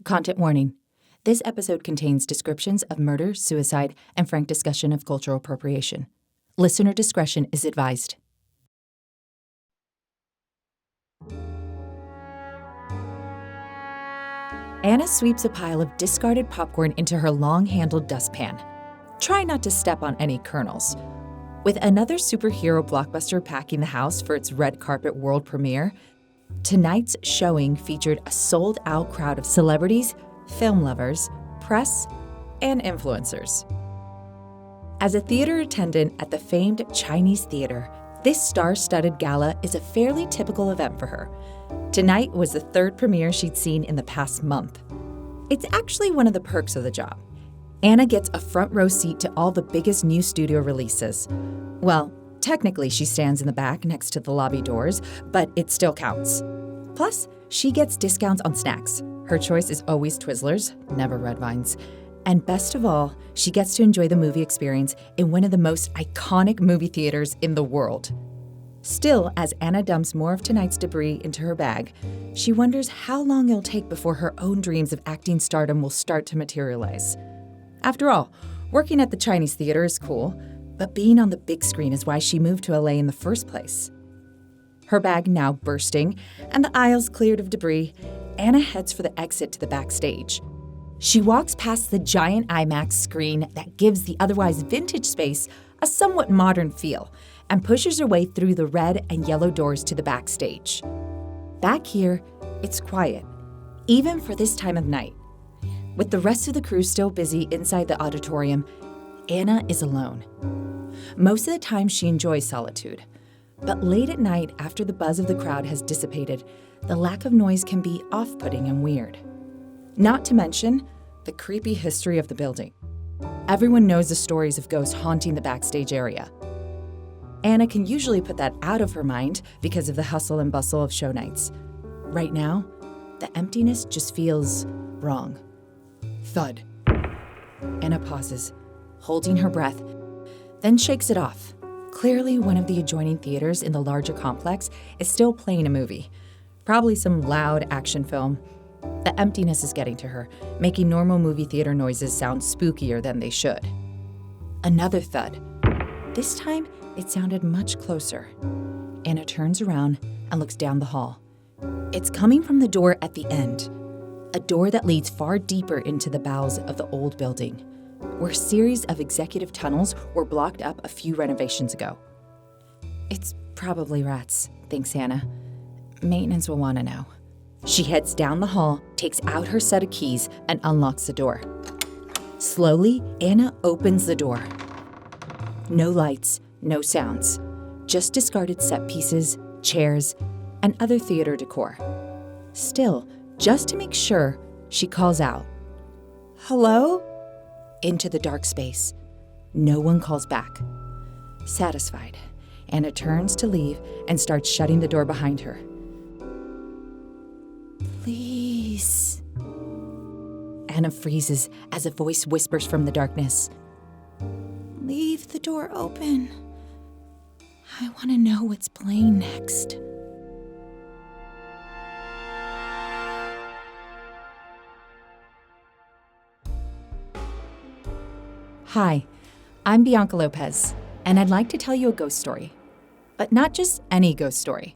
Content warning. This episode contains descriptions of murder, suicide, and frank discussion of cultural appropriation. Listener discretion is advised. Anna sweeps a pile of discarded popcorn into her long-handled dustpan. Try not to step on any kernels. With another superhero blockbuster packing the house for its red carpet world premiere, tonight's showing featured a sold-out crowd of celebrities, film lovers, press, and influencers. As a theater attendant at the famed Chinese Theater, this star-studded gala is a fairly typical event for her. Tonight was the third premiere she'd seen in the past month. It's actually one of the perks of the job. Anna gets a front row seat to all the biggest new studio releases. Well, technically she stands in the back next to the lobby doors, but it still counts. Plus, she gets discounts on snacks. Her choice is always Twizzlers, never Red Vines. And best of all, she gets to enjoy the movie experience in one of the most iconic movie theaters in the world. Still, as Anna dumps more of tonight's debris into her bag, she wonders how long it'll take before her own dreams of acting stardom will start to materialize. After all, working at the Chinese Theater is cool, but being on the big screen is why she moved to LA in the first place. Her bag now bursting, and the aisles cleared of debris, Anna heads for the exit to the backstage. She walks past the giant IMAX screen that gives the otherwise vintage space a somewhat modern feel, and pushes her way through the red and yellow doors to the backstage. Back here, it's quiet, even for this time of night. With the rest of the crew still busy inside the auditorium, Anna is alone. Most of the time she enjoys solitude, but late at night after the buzz of the crowd has dissipated, the lack of noise can be off-putting and weird. Not to mention the creepy history of the building. Everyone knows the stories of ghosts haunting the backstage area. Anna can usually put that out of her mind because of the hustle and bustle of show nights. Right now, the emptiness just feels wrong. Thud. Anna pauses, holding her breath, then shakes it off. Clearly, one of the adjoining theaters in the larger complex is still playing a movie, probably some loud action film. The emptiness is getting to her, making normal movie theater noises sound spookier than they should. Another thud. This time, it sounded much closer. Anna turns around and looks down the hall. It's coming from the door at the end, a door that leads far deeper into the bowels of the old building, where a series of executive tunnels were blocked up a few renovations ago. It's probably rats, thinks Anna. Maintenance will want to know. She heads down the hall, takes out her set of keys, and unlocks the door. Slowly, Anna opens the door. No lights, no sounds, just discarded set pieces, chairs, and other theater decor. Still, just to make sure, she calls out, "Hello?" into the dark space. No one calls back. Satisfied, Anna turns to leave and starts shutting the door behind her. "Please." Anna freezes as a voice whispers from the darkness. "Leave the door open. I want to know what's playing next." Hi, I'm Bianca Lopez, and I'd like to tell you a ghost story. But not just any ghost story.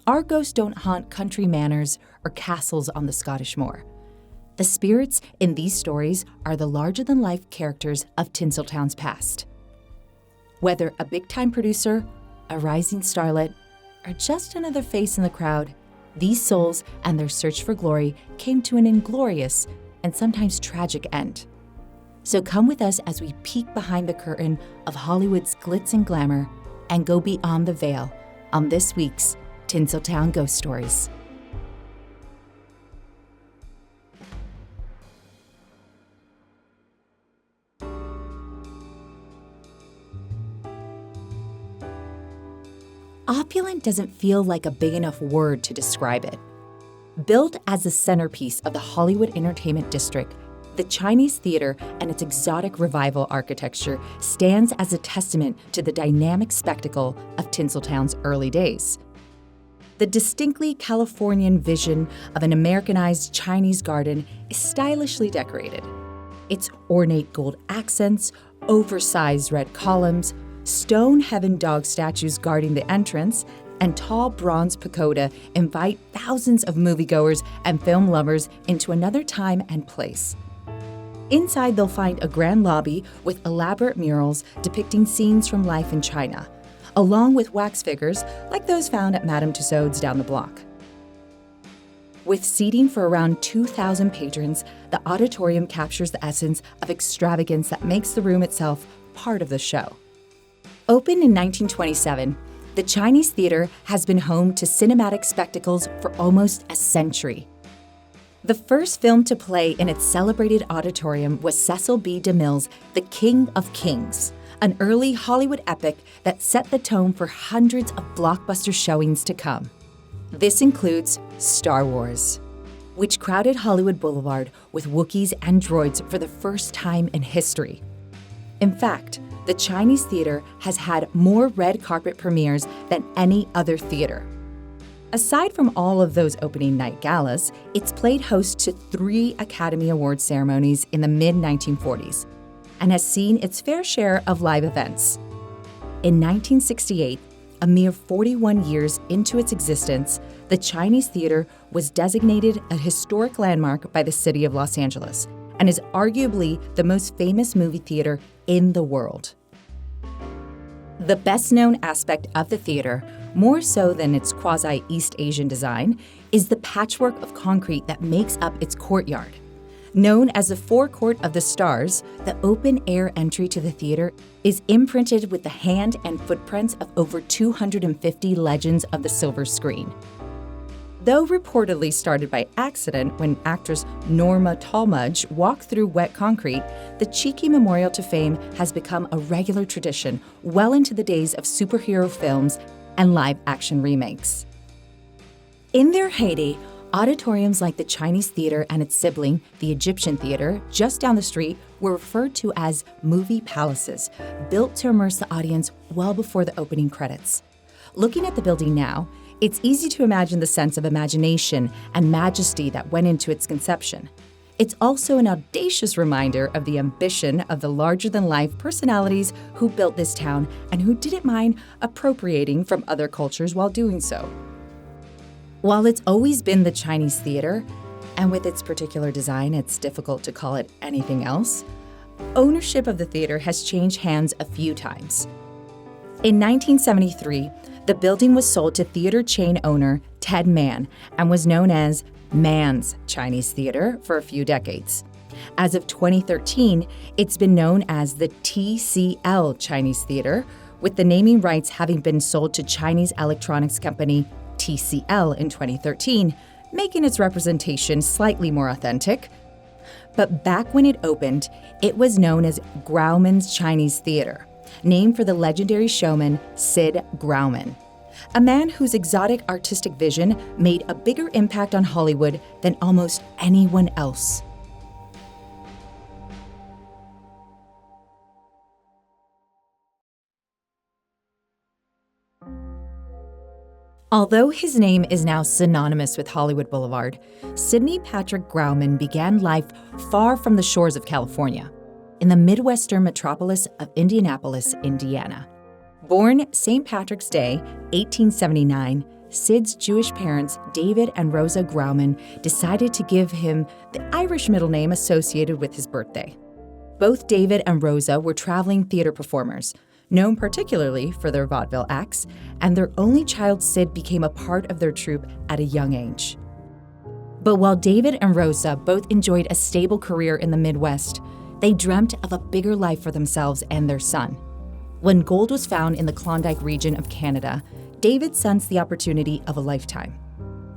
Our ghosts don't haunt country manors or castles on the Scottish moor. The spirits in these stories are the larger-than-life characters of Tinseltown's past. Whether a big-time producer, a rising starlet, or just another face in the crowd, these souls and their search for glory came to an inglorious and sometimes tragic end. So come with us as we peek behind the curtain of Hollywood's glitz and glamour and go beyond the veil on this week's Tinseltown Ghost Stories. Opulent doesn't feel like a big enough word to describe it. Built as the centerpiece of the Hollywood entertainment district, the Chinese Theater and its exotic revival architecture stands as a testament to the dynamic spectacle of Tinseltown's early days. The distinctly Californian vision of an Americanized Chinese garden is stylishly decorated. Its ornate gold accents, oversized red columns, stone heaven dog statues guarding the entrance, and tall bronze pagoda invite thousands of moviegoers and film lovers into another time and place. Inside, they'll find a grand lobby with elaborate murals depicting scenes from life in China, along with wax figures like those found at Madame Tussauds down the block. With seating for around 2,000 patrons, the auditorium captures the essence of extravagance that makes the room itself part of the show. Opened in 1927, the Chinese Theater has been home to cinematic spectacles for almost a century. The first film to play in its celebrated auditorium was Cecil B. DeMille's The King of Kings, an early Hollywood epic that set the tone for hundreds of blockbuster showings to come. This includes Star Wars, which crowded Hollywood Boulevard with Wookiees and droids for the first time in history. In fact, the Chinese Theater has had more red carpet premieres than any other theater. Aside from all of those opening night galas, it's played host to 3 Academy Award ceremonies in the mid-1940s and has seen its fair share of live events. In 1968, a mere 41 years into its existence, the Chinese Theater was designated a historic landmark by the city of Los Angeles and is arguably the most famous movie theater in the world. The best-known aspect of the theater, more so than its quasi-East Asian design, is the patchwork of concrete that makes up its courtyard. Known as the Forecourt of the Stars, the open-air entry to the theater is imprinted with the hand and footprints of over 250 legends of the silver screen. Though reportedly started by accident when actress Norma Talmadge walked through wet concrete, the cheeky memorial to fame has become a regular tradition well into the days of superhero films and live-action remakes. In their heyday, auditoriums like the Chinese Theater and its sibling, the Egyptian Theater, just down the street, were referred to as movie palaces, built to immerse the audience well before the opening credits. Looking at the building now, it's easy to imagine the sense of imagination and majesty that went into its conception. It's also an audacious reminder of the ambition of the larger-than-life personalities who built this town and who didn't mind appropriating from other cultures while doing so. While it's always been the Chinese Theater, and with its particular design, it's difficult to call it anything else, ownership of the theater has changed hands a few times. In 1973, the building was sold to theater chain owner Ted Mann and was known as Mann's Chinese Theater for a few decades. As of 2013, it's been known as the TCL Chinese Theater, with the naming rights having been sold to Chinese electronics company TCL in 2013, making its representation slightly more authentic. But back when it opened, it was known as Grauman's Chinese Theater, named for the legendary showman Sid Grauman, a man whose exotic artistic vision made a bigger impact on Hollywood than almost anyone else. Although his name is now synonymous with Hollywood Boulevard, Sidney Patrick Grauman began life far from the shores of California, in the Midwestern metropolis of Indianapolis, Indiana. Born St. Patrick's Day, 1879, Sid's Jewish parents, David and Rosa Grauman, decided to give him the Irish middle name associated with his birthday. Both David and Rosa were traveling theater performers, known particularly for their vaudeville acts, and their only child Sid became a part of their troupe at a young age. But while David and Rosa both enjoyed a stable career in the Midwest, they dreamt of a bigger life for themselves and their son. When gold was found in the Klondike region of Canada, David sensed the opportunity of a lifetime.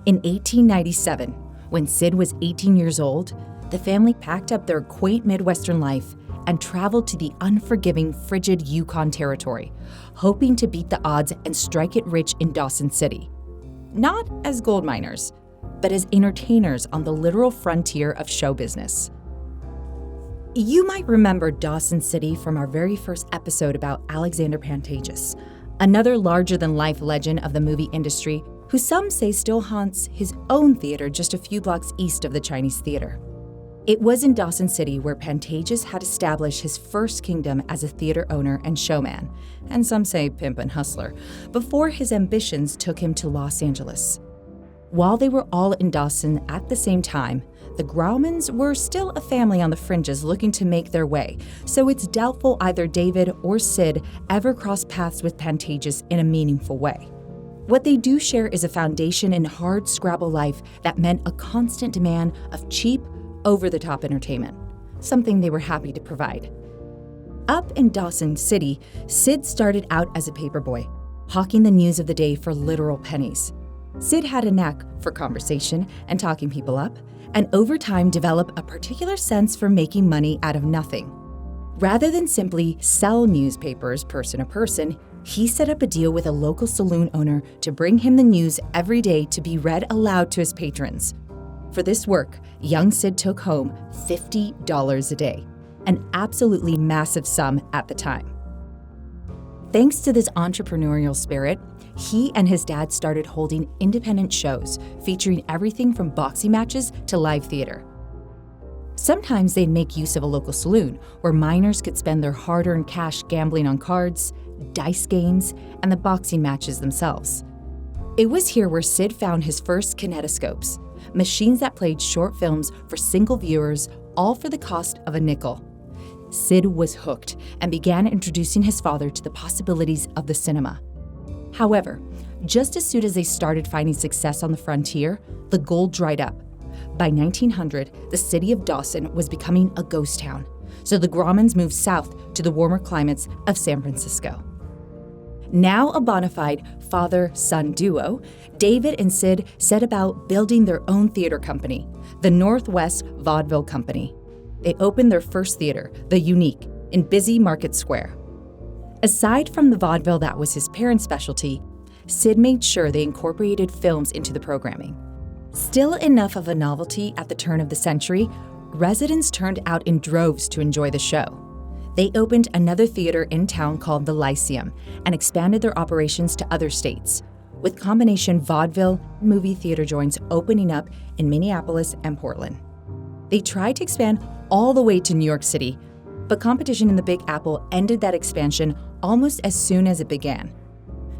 In 1897, when Sid was 18 years old, the family packed up their quaint Midwestern life and traveled to the unforgiving, frigid Yukon Territory, hoping to beat the odds and strike it rich in Dawson City. Not as gold miners, but as entertainers on the literal frontier of show business. You might remember Dawson City from our very first episode about Alexander Pantages, another larger-than-life legend of the movie industry who some say still haunts his own theater just a few blocks east of the Chinese Theater. It was in Dawson City where Pantages had established his first kingdom as a theater owner and showman, and some say pimp and hustler, before his ambitions took him to Los Angeles. While they were all in Dawson at the same time, the Graumans were still a family on the fringes looking to make their way, so it's doubtful either David or Sid ever crossed paths with Pantages in a meaningful way. What they do share is a foundation in hard Scrabble life that meant a constant demand of cheap, over-the-top entertainment, something they were happy to provide. Up in Dawson City, Sid started out as a paperboy, hawking the news of the day for literal pennies. Sid had a knack for conversation and talking people up, and over time developed a particular sense for making money out of nothing. Rather than simply sell newspapers person to person, he set up a deal with a local saloon owner to bring him the news every day to be read aloud to his patrons. For this work, young Sid took home $50 a day, an absolutely massive sum at the time. Thanks to this entrepreneurial spirit, he and his dad started holding independent shows featuring everything from boxing matches to live theater. Sometimes they'd make use of a local saloon where minors could spend their hard-earned cash gambling on cards, dice games, and the boxing matches themselves. It was here where Sid found his first kinetoscopes, machines that played short films for single viewers, all for the cost of a nickel. Sid was hooked and began introducing his father to the possibilities of the cinema. However, just as soon as they started finding success on the frontier, the gold dried up. By 1900, the city of Dawson was becoming a ghost town, so the Graumans moved south to the warmer climates of San Francisco. Now a bona fide father-son duo, David and Sid set about building their own theater company, the Northwest Vaudeville Company. They opened their first theater, The Unique, in busy Market Square. Aside from the vaudeville that was his parents' specialty, Sid made sure they incorporated films into the programming. Still enough of a novelty at the turn of the century, residents turned out in droves to enjoy the show. They opened another theater in town called the Lyceum and expanded their operations to other states, with combination vaudeville and movie theater joints opening up in Minneapolis and Portland. They tried to expand all the way to New York City, but competition in the Big Apple ended that expansion almost as soon as it began.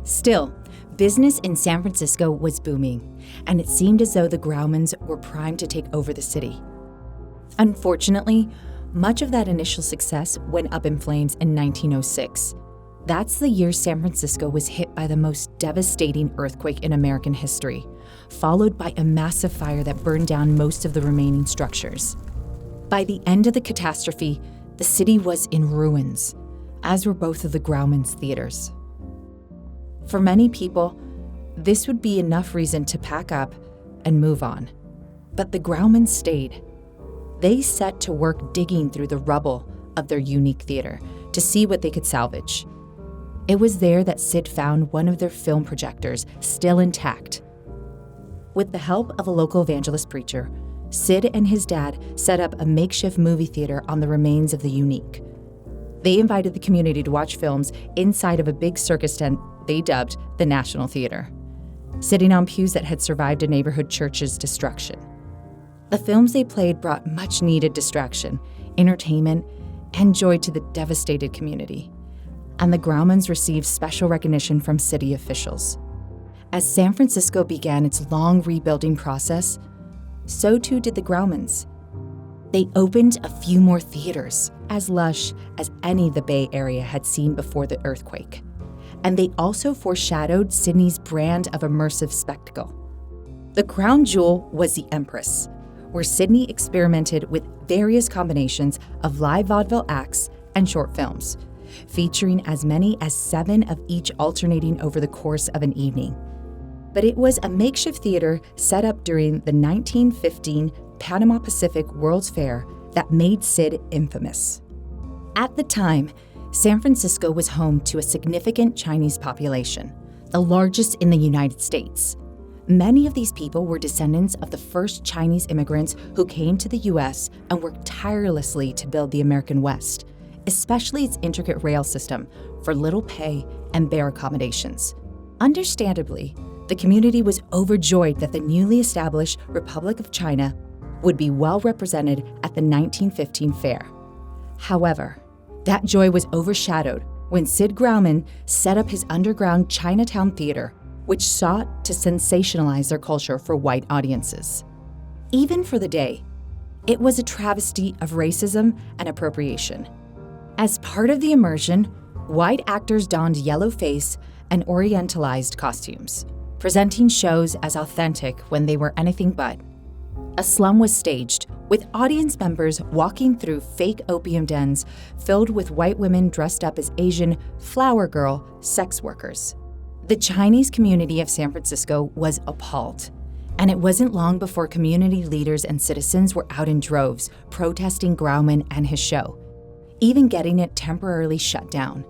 Still, business in San Francisco was booming, and it seemed as though the Graumans were primed to take over the city. Unfortunately, much of that initial success went up in flames in 1906. That's the year San Francisco was hit by the most devastating earthquake in American history, followed by a massive fire that burned down most of the remaining structures. By the end of the catastrophe, the city was in ruins, as were both of the Graumans' theaters. For many people, this would be enough reason to pack up and move on. But the Graumans stayed. They set to work digging through the rubble of their unique theater to see what they could salvage. It was there that Sid found one of their film projectors still intact. With the help of a local evangelist preacher, Sid and his dad set up a makeshift movie theater on the remains of the Unique. They invited the community to watch films inside of a big circus tent they dubbed the National Theater, sitting on pews that had survived a neighborhood church's destruction. The films they played brought much-needed distraction, entertainment, and joy to the devastated community, and the Graumans received special recognition from city officials. As San Francisco began its long rebuilding process, so too did the Graumans. They opened a few more theaters, as lush as any the Bay Area had seen before the earthquake. And they also foreshadowed Sydney's brand of immersive spectacle. The crown jewel was the Empress, where Sydney experimented with various combinations of live vaudeville acts and short films, featuring as many as 7 of each alternating over the course of an evening. But it was a makeshift theater set up during the 1915 Panama Pacific World's Fair that made Sid infamous. At the time, San Francisco was home to a significant Chinese population, the largest in the United States. Many of these people were descendants of the first Chinese immigrants who came to the U.S. and worked tirelessly to build the American West, especially its intricate rail system for little pay and bare accommodations. Understandably, The community was overjoyed that the newly established Republic of China would be well represented at the 1915 fair. However, that joy was overshadowed when Sid Grauman set up his underground Chinatown theater, which sought to sensationalize their culture for white audiences. Even for the day, it was a travesty of racism and appropriation. As part of the immersion, white actors donned yellow face and orientalized costumes, presenting shows as authentic when they were anything but. A slum was staged, with audience members walking through fake opium dens filled with white women dressed up as Asian flower girl sex workers. The Chinese community of San Francisco was appalled, and it wasn't long before community leaders and citizens were out in droves protesting Grauman and his show, even getting it temporarily shut down.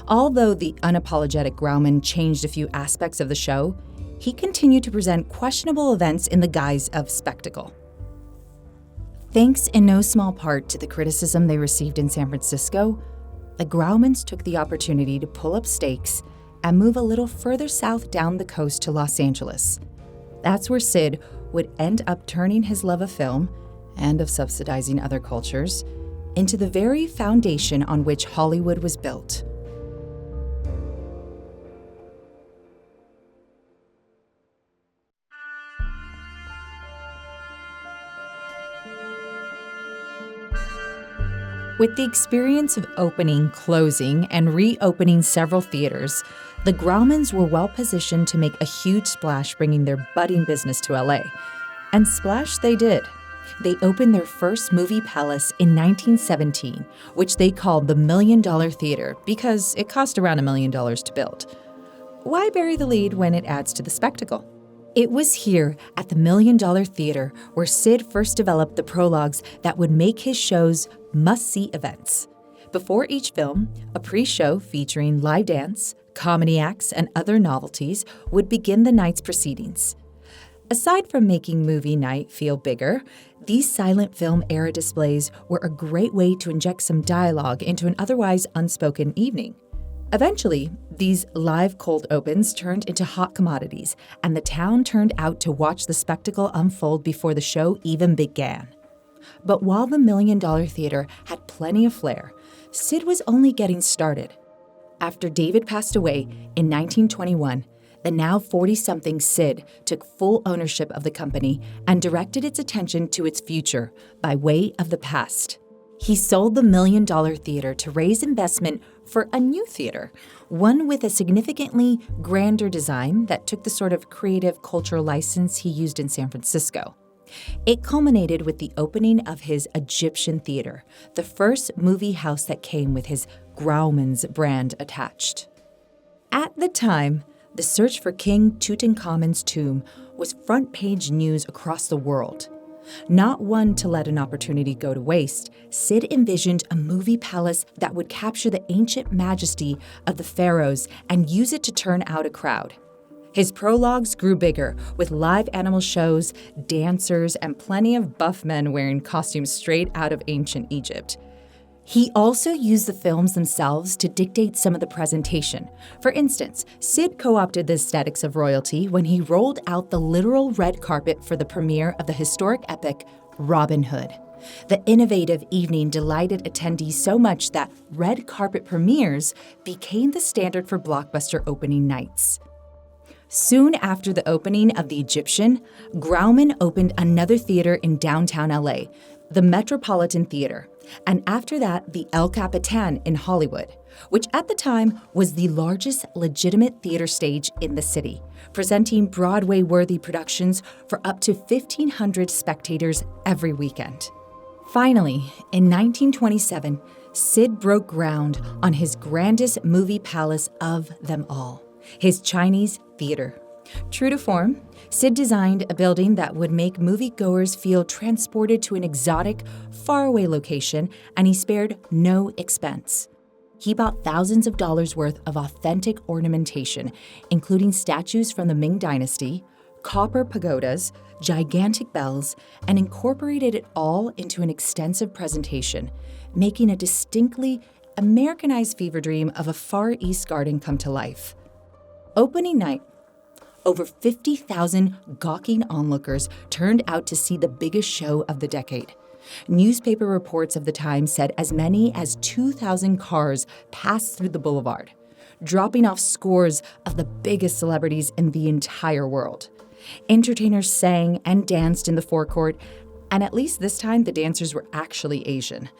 Although the unapologetic Grauman changed a few aspects of the show, he continued to present questionable events in the guise of spectacle. Thanks in no small part to the criticism they received in San Francisco, the Graumans took the opportunity to pull up stakes and move a little further south down the coast to Los Angeles. That's where Sid would end up turning his love of film, and of subsidizing other cultures, into the very foundation on which Hollywood was built. With the experience of opening, closing, and reopening several theaters, the Graumans were well positioned to make a huge splash bringing their budding business to LA. And splash they did. They opened their first movie palace in 1917, which they called the $1 Million Theater because it cost around $1 million to build. Why bury the lead when it adds to the spectacle? It was here at the $1 Million Theater where Sid first developed the prologues that would make his shows must-see events. Before each film, a pre-show featuring live dance, comedy acts, and other novelties would begin the night's proceedings. Aside from making movie night feel bigger, these silent film era displays were a great way to inject some dialogue into an otherwise unspoken evening. Eventually, these live cold opens turned into hot commodities, and the town turned out to watch the spectacle unfold before the show even began. But while the $1 Million Theater had plenty of flair, Sid was only getting started. After David passed away in 1921, the now 40-something Sid took full ownership of the company and directed its attention to its future by way of the past. He sold the $1 Million Theater to raise investment for a new theater, one with a significantly grander design that took the sort of creative cultural license he used in San Francisco. It culminated with the opening of his Egyptian Theater, the first movie house that came with his Grauman's brand attached. At the time, the search for King Tutankhamun's tomb was front-page news across the world. Not one to let an opportunity go to waste, Sid envisioned a movie palace that would capture the ancient majesty of the pharaohs and use it to turn out a crowd. His prologues grew bigger, with live animal shows, dancers, and plenty of buff men wearing costumes straight out of ancient Egypt. He also used the films themselves to dictate some of the presentation. For instance, Sid co-opted the aesthetics of royalty when he rolled out the literal red carpet for the premiere of the historic epic Robin Hood. The innovative evening delighted attendees so much that red carpet premieres became the standard for blockbuster opening nights. Soon after the opening of the Egyptian, Grauman opened another theater in downtown LA, the Metropolitan Theater, and after that, the El Capitan in Hollywood, which at the time was the largest legitimate theater stage in the city, presenting Broadway-worthy productions for up to 1,500 spectators every weekend. Finally, in 1927, Sid broke ground on his grandest movie palace of them all, his Chinese Theater. True to form, Sid designed a building that would make moviegoers feel transported to an exotic, faraway location, and he spared no expense. He bought thousands of dollars worth of authentic ornamentation, including statues from the Ming Dynasty, copper pagodas, gigantic bells, and incorporated it all into an extensive presentation, making a distinctly Americanized fever dream of a Far East garden come to life. Opening night, Over 50,000 gawking onlookers turned out to see the biggest show of the decade. Newspaper reports of the time said as many as 2,000 cars passed through the boulevard, dropping off scores of the biggest celebrities in the entire world. Entertainers sang and danced in the forecourt, and at least this time the dancers were actually Asian.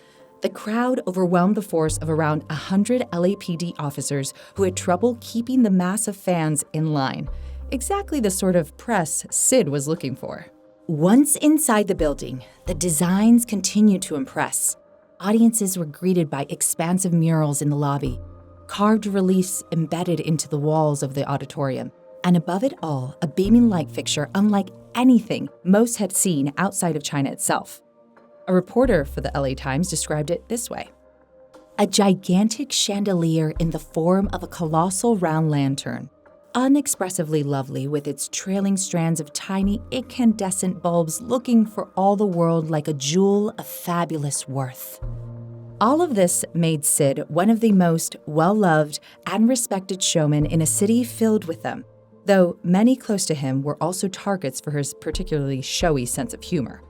The crowd overwhelmed the force of around 100 LAPD officers who had trouble keeping the mass of fans in line. Exactly the sort of press Sid was looking for. Once inside the building, the designs continued to impress. Audiences were greeted by expansive murals in the lobby, carved reliefs embedded into the walls of the auditorium, and above it all, a beaming light fixture unlike anything most had seen outside of China itself. A reporter for the LA Times described it this way: a gigantic chandelier in the form of a colossal round lantern, unexpressively lovely with its trailing strands of tiny incandescent bulbs looking for all the world like a jewel of fabulous worth. All of this made Sid one of the most well-loved and respected showmen in a city filled with them, though many close to him were also targets for his particularly showy sense of humor.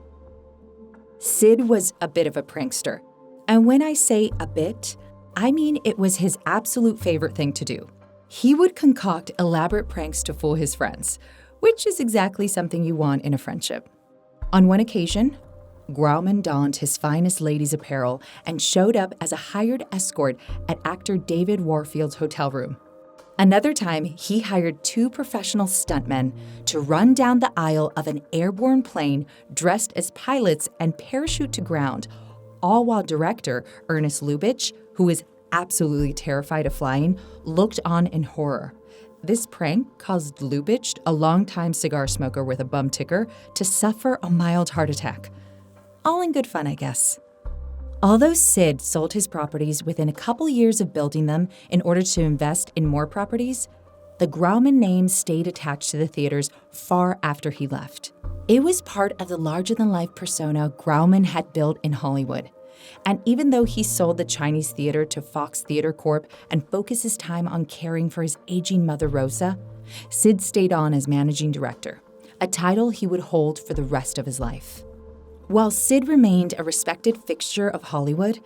Sid was a bit of a prankster, and when I say a bit, I mean it was his absolute favorite thing to do. He would concoct elaborate pranks to fool his friends, which is exactly something you want in a friendship. On one occasion, Grauman donned his finest ladies' apparel and showed up as a hired escort at actor David Warfield's hotel room. Another time, he hired 2 professional stuntmen to run down the aisle of an airborne plane dressed as pilots and parachute to ground, all while director Ernest Lubitsch, who was absolutely terrified of flying, looked on in horror. This prank caused Lubitsch, a longtime cigar smoker with a bum ticker, to suffer a mild heart attack. All in good fun, I guess. Although Sid sold his properties within a couple years of building them in order to invest in more properties, the Grauman name stayed attached to the theaters far after he left. It was part of the larger-than-life persona Grauman had built in Hollywood. And even though he sold the Chinese Theater to Fox Theater Corp and focused his time on caring for his aging mother Rosa, Sid stayed on as managing director, a title he would hold for the rest of his life. While Sid remained a respected fixture of Hollywood,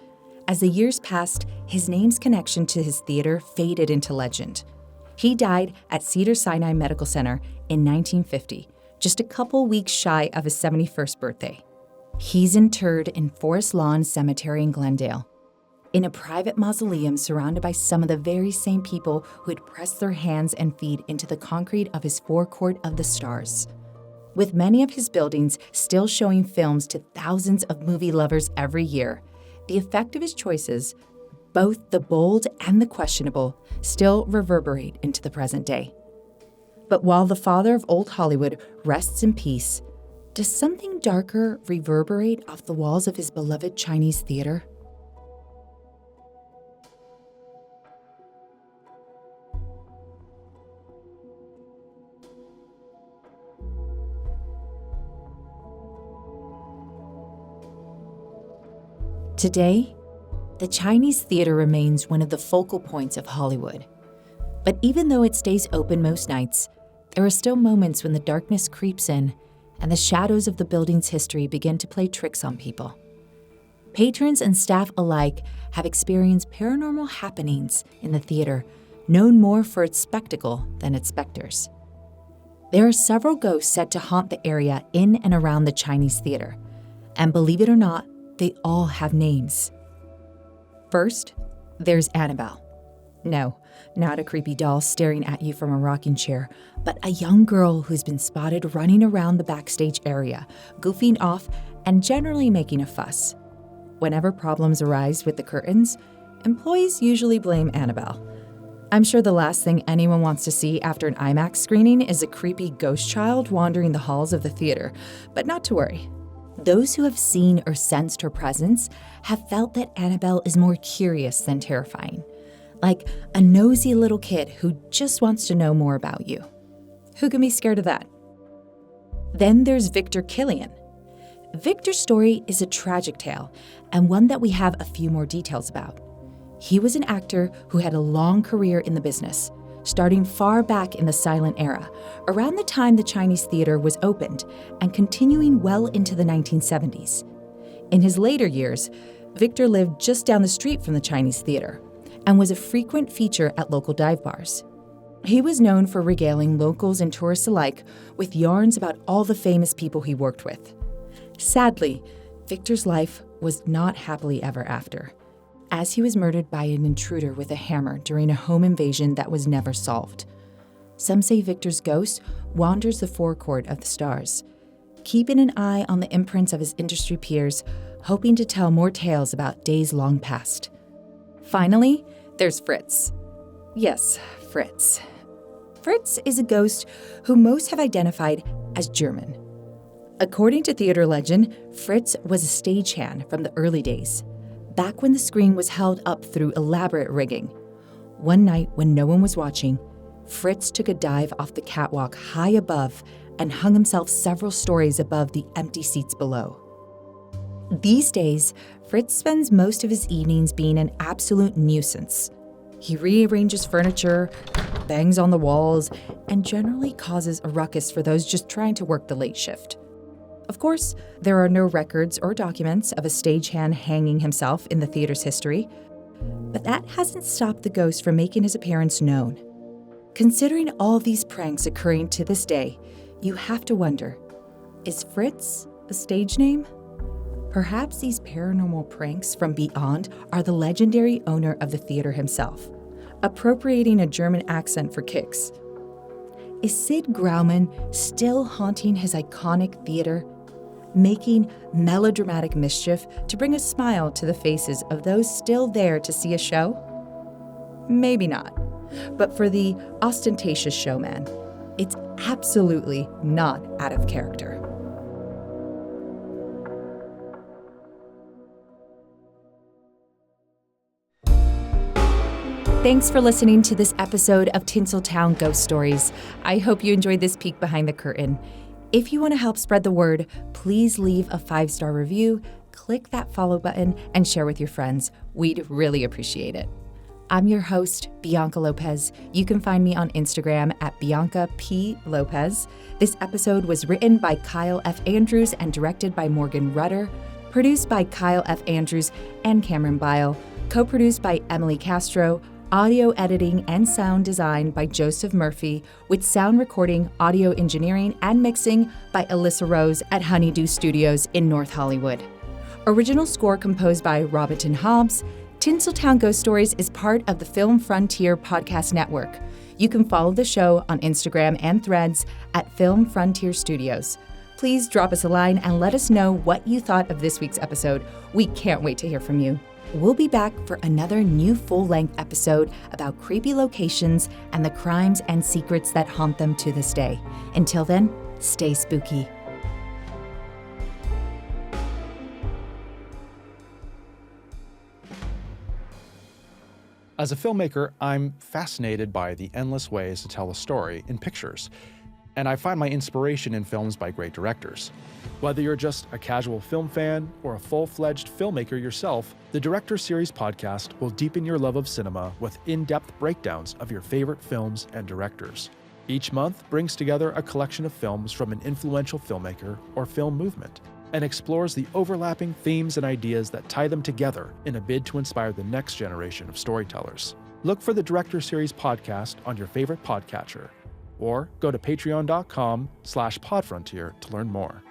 as the years passed, his name's connection to his theater faded into legend. He died at Cedars-Sinai Medical Center in 1950, just a couple weeks shy of his 71st birthday. He's interred in Forest Lawn Cemetery in Glendale, in a private mausoleum surrounded by some of the very same people who had pressed their hands and feet into the concrete of his forecourt of the stars. With many of his buildings still showing films to thousands of movie lovers every year, the effect of his choices, both the bold and the questionable, still reverberate into the present day. But while the father of old Hollywood rests in peace, does something darker reverberate off the walls of his beloved Chinese theater? Today, the Chinese theater remains one of the focal points of Hollywood. But even though it stays open most nights, there are still moments when the darkness creeps in and the shadows of the building's history begin to play tricks on people. Patrons and staff alike have experienced paranormal happenings in the theater, known more for its spectacle than its specters. There are several ghosts said to haunt the area in and around the Chinese theater, and believe it or not, they all have names. First, there's Annabelle. No, not a creepy doll staring at you from a rocking chair, but a young girl who's been spotted running around the backstage area, goofing off and generally making a fuss. Whenever problems arise with the curtains, employees usually blame Annabelle. I'm sure the last thing anyone wants to see after an IMAX screening is a creepy ghost child wandering the halls of the theater, but not to worry. Those who have seen or sensed her presence have felt that Annabelle is more curious than terrifying, like a nosy little kid who just wants to know more about you. Who can be scared of that? Then there's Victor Killian. Victor's story is a tragic tale, and one that we have a few more details about. He was an actor who had a long career in the business, starting far back in the silent era, around the time the Chinese Theater was opened, and continuing well into the 1970s. In his later years, Victor lived just down the street from the Chinese Theater and was a frequent feature at local dive bars. He was known for regaling locals and tourists alike with yarns about all the famous people he worked with. Sadly, Victor's life was not happily ever after, as he was murdered by an intruder with a hammer during a home invasion that was never solved. Some say Victor's ghost wanders the forecourt of the stars, keeping an eye on the imprints of his industry peers, hoping to tell more tales about days long past. Finally, there's Fritz. Yes, Fritz. Fritz is a ghost who most have identified as German. According to theater legend, Fritz was a stagehand from the early days, back when the screen was held up through elaborate rigging. One night when no one was watching, Fritz took a dive off the catwalk high above and hung himself several stories above the empty seats below. These days, Fritz spends most of his evenings being an absolute nuisance. He rearranges furniture, bangs on the walls, and generally causes a ruckus for those just trying to work the late shift. Of course, there are no records or documents of a stagehand hanging himself in the theater's history, but that hasn't stopped the ghost from making his appearance known. Considering all these pranks occurring to this day, you have to wonder, is Fritz a stage name? Perhaps these paranormal pranks from beyond are the legendary owner of the theater himself, appropriating a German accent for kicks. Is Sid Grauman still haunting his iconic theater, making melodramatic mischief to bring a smile to the faces of those still there to see a show? Maybe not. But for the ostentatious showman, it's absolutely not out of character. Thanks for listening to this episode of Tinseltown Ghost Stories. I hope you enjoyed this peek behind the curtain. If you want to help spread the word, please leave a 5-star review, click that follow button, and share with your friends. We'd really appreciate it. I'm your host, Bianca Lopez. You can find me on Instagram at Bianca P. Lopez. This episode was written by Kyle F. Andrews and directed by Morgan Rudder, produced by Kyle F. Andrews and Cameron Bile, co-produced by Emily Castro, audio editing and sound design by Joseph Murphy, with sound recording, audio engineering, and mixing by Alyssa Rose at Honeydew Studios in North Hollywood. Original score composed by Robinson Hobbs. Tinseltown Ghost Stories is part of the Film Frontier Podcast Network. You can follow the show on Instagram and Threads at Film Frontier Studios. Please drop us a line and let us know what you thought of this week's episode. We can't wait to hear from you. We'll be back for another new full-length episode about creepy locations and the crimes and secrets that haunt them to this day. Until then, stay spooky. As a filmmaker, I'm fascinated by the endless ways to tell a story in pictures, and I find my inspiration in films by great directors. Whether you're just a casual film fan or a full-fledged filmmaker yourself, the Director Series podcast will deepen your love of cinema with in-depth breakdowns of your favorite films and directors. Each month brings together a collection of films from an influential filmmaker or film movement, and explores the overlapping themes and ideas that tie them together in a bid to inspire the next generation of storytellers. Look for the Director Series podcast on your favorite podcatcher, or go to patreon.com/podfrontier to learn more.